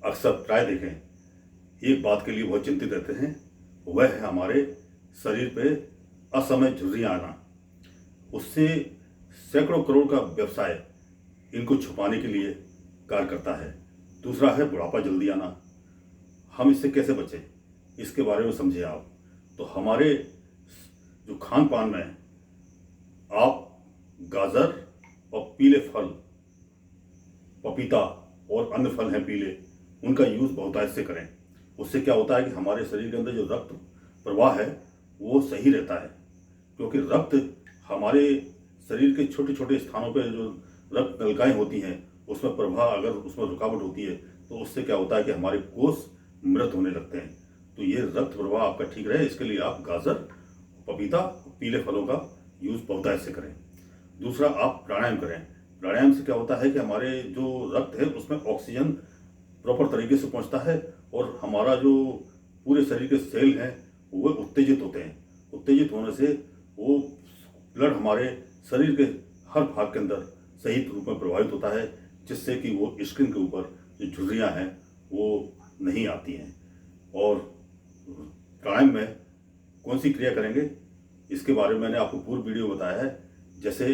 अक्सर प्राय देखें एक बात के लिए बहुत चिंतित रहते हैं, वह है हमारे शरीर पे असमय झुर्रियाँ आना। उससे सैकड़ों करोड़ का व्यवसाय इनको छुपाने के लिए कार्य करता है। दूसरा है बुढ़ापा जल्दी आना। हम इससे कैसे बचें, इसके बारे में समझिए आप। तो हमारे जो खान पान में आप गाजर और पीले फल, पपीता और अन्य फल हैं पीले, उनका यूज़ बहुतायत से करें। उससे क्या होता है कि हमारे शरीर के अंदर जो रक्त प्रवाह है वो सही रहता है, क्योंकि रक्त हमारे शरीर के छोटे छोटे स्थानों पर जो रक्त नलिकाएं होती हैं उसमें प्रवाह, अगर उसमें रुकावट होती है तो उससे क्या होता है कि हमारे कोष मृत होने लगते हैं। तो ये रक्त प्रवाह आपका ठीक रहे, इसके लिए आप गाजर, पपीता, पीले फलों का यूज़ बहुतायत से करें। दूसरा, आप प्राणायाम करें। प्राणायाम से क्या होता है कि हमारे जो रक्त है उसमें ऑक्सीजन प्रॉपर तरीके से पहुंचता है और हमारा जो पूरे शरीर के सेल हैं वो उत्तेजित होते हैं। उत्तेजित होने से वो ब्लड हमारे शरीर के हर भाग के अंदर सही रूप में प्रभावित होता है, जिससे कि वो स्किन के ऊपर जो झुर्रियाँ हैं वो नहीं आती हैं। और प्राणायाम में कौन सी क्रिया करेंगे इसके बारे में मैंने आपको पूर्व वीडियो बताया है। जैसे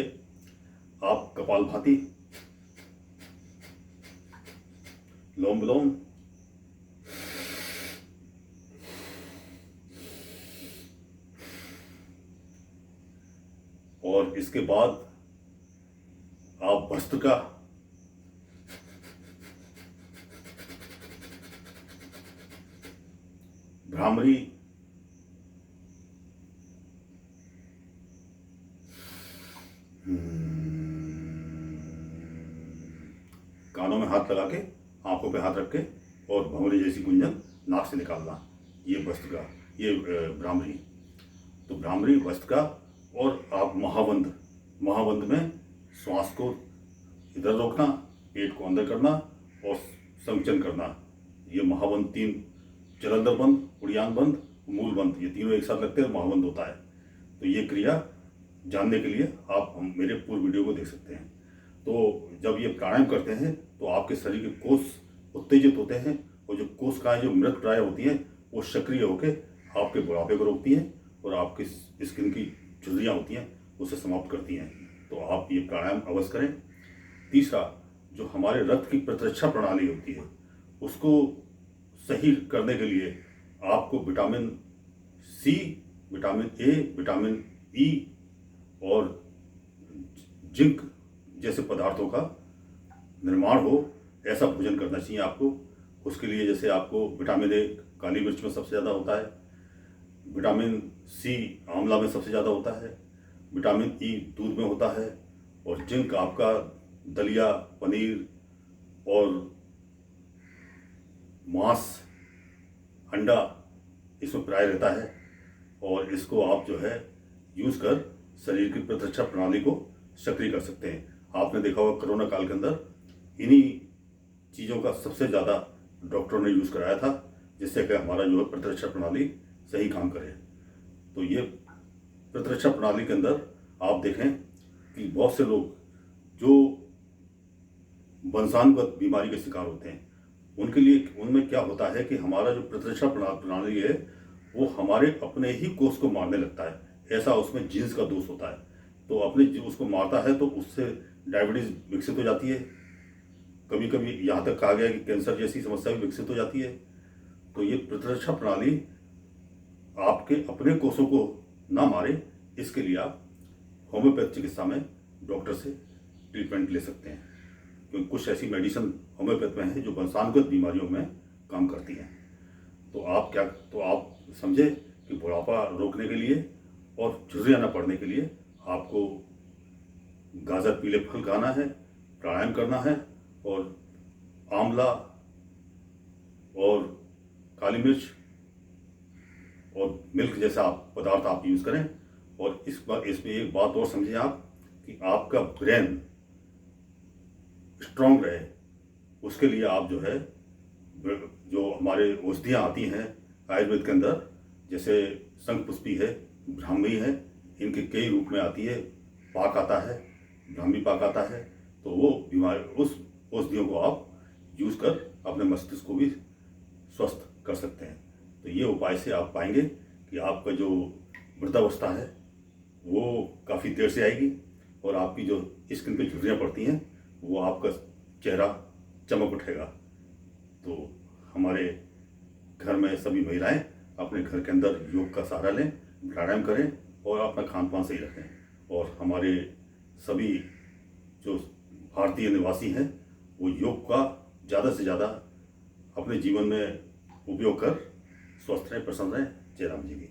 आप कपालभाति, लोम विलोम, और इसके बाद आप भस्त्रिका, भ्रामरी, कानों में हाथ लगा के, आंखों पे हाथ रख के और भंवरे जैसी गुंजन नाक से निकालना, ये भस्त्रिका, ये भ्रामरी। तो भ्रामरी, भस्त्रिका, और आप महाबंध, महाबंध में श्वास को इधर रोकना, पेट को अंदर करना और संकुचन करना। ये महाबंध तीन, जलंधर बंध, उड़ियान बंध, मूल बंध, ये तीनों एक साथ लगते हैं, महाबंध होता है। तो ये क्रिया जानने के लिए आप मेरे पूर्व वीडियो को देख सकते हैं। तो जब ये प्राणायाम करते हैं तो आपके शरीर के कोष उत्तेजित होते हैं और जो कोशिकाएं जो मृत प्राय होती हैं वो सक्रिय होकर आपके बुढ़ापे को रोकती हैं और आपकी स्किन की झुर्रियाँ होती हैं उसे समाप्त करती हैं। तो आप ये प्राणायाम अवश्य करें। तीसरा, जो हमारे रक्त की प्रतिरक्षा प्रणाली होती है उसको सही करने के लिए आपको vitamin C, vitamin A, vitamin E और जिंक जैसे पदार्थों का निर्माण हो, ऐसा भोजन करना चाहिए आपको। उसके लिए जैसे आपको विटामिन ए काली मिर्च में सबसे ज़्यादा होता है, विटामिन सी आंवला में सबसे ज़्यादा होता है, विटामिन ई दूध में होता है और जिंक आपका दलिया, पनीर और मांस, अंडा इसमें प्राय रहता है। और इसको आप जो है यूज़ कर शरीर की प्रतिरक्षा प्रणाली को सक्रिय कर सकते हैं। आपने देखा होगा कोरोना काल के अंदर इन्हीं चीज़ों का सबसे ज़्यादा डॉक्टरों ने यूज़ कराया था, जिससे कि हमारा जो है प्रतिरक्षा प्रणाली सही काम करे। तो ये प्रतिरक्षा प्रणाली के अंदर आप देखें कि बहुत से लोग जो वंशानुगत बीमारी के शिकार होते हैं उनके लिए उनमें क्या होता है कि हमारा जो प्रतिरक्षा प्रणाली है वो हमारे अपने ही कोष को मारने लगता है। ऐसा उसमें जीन्स का दोष होता है। तो अपने उसको मारता है तो उससे डायबिटीज विकसित हो जाती है, कभी कभी यहाँ तक कहा गया कि कैंसर जैसी समस्या भी विकसित हो जाती है। तो ये प्रतिरक्षा प्रणाली आपके अपने कोषों को ना मारे, इसके लिए आप होम्योपैथ चिकित्सा में डॉक्टर से ट्रीटमेंट ले सकते हैं, क्योंकि कुछ ऐसी मेडिसिन होम्योपैथ में है जो वंशानुगत बीमारियों में काम करती हैं। तो आप समझे कि बुढ़ापा रोकने के लिए और झुर्रियाँ न पड़ने के लिए आपको गाजर, पीले फल खाना है, प्राणायाम करना है और आंवला और काली मिर्च और मिल्क जैसा पदार्थ आप यूज़ करें। और इसमें एक बात और समझें आप कि आपका ब्रेन स्ट्रांग रहे, उसके लिए आप जो है जो हमारे औषधियाँ आती हैं आयुर्वेद के अंदर, जैसे शंखपुष्पी है, ब्राह्मी है, इनके कई रूप में आती है। पाक आता है, ब्राह्मी पाक आता है, तो वो बीमारी उस औषधियों को आप यूज़ कर अपने मस्तिष्क को भी स्वस्थ कर सकते हैं। तो ये उपाय से आप पाएंगे कि आपका जो वृद्धावस्था है वो काफ़ी देर से आएगी और आपकी जो स्किन पे झुर्रियाँ पड़ती हैं वो आपका चेहरा चमक उठेगा। तो हमारे घर में सभी महिलाएं अपने घर के अंदर योग का सहारा लें, प्राणायाम करें और अपना खान पान सही रखें। और हमारे सभी जो भारतीय निवासी हैं वो योग का ज़्यादा से ज़्यादा अपने जीवन में उपयोग कर स्वस्थ रहें, प्रसन्न रहें। जय राम जी की।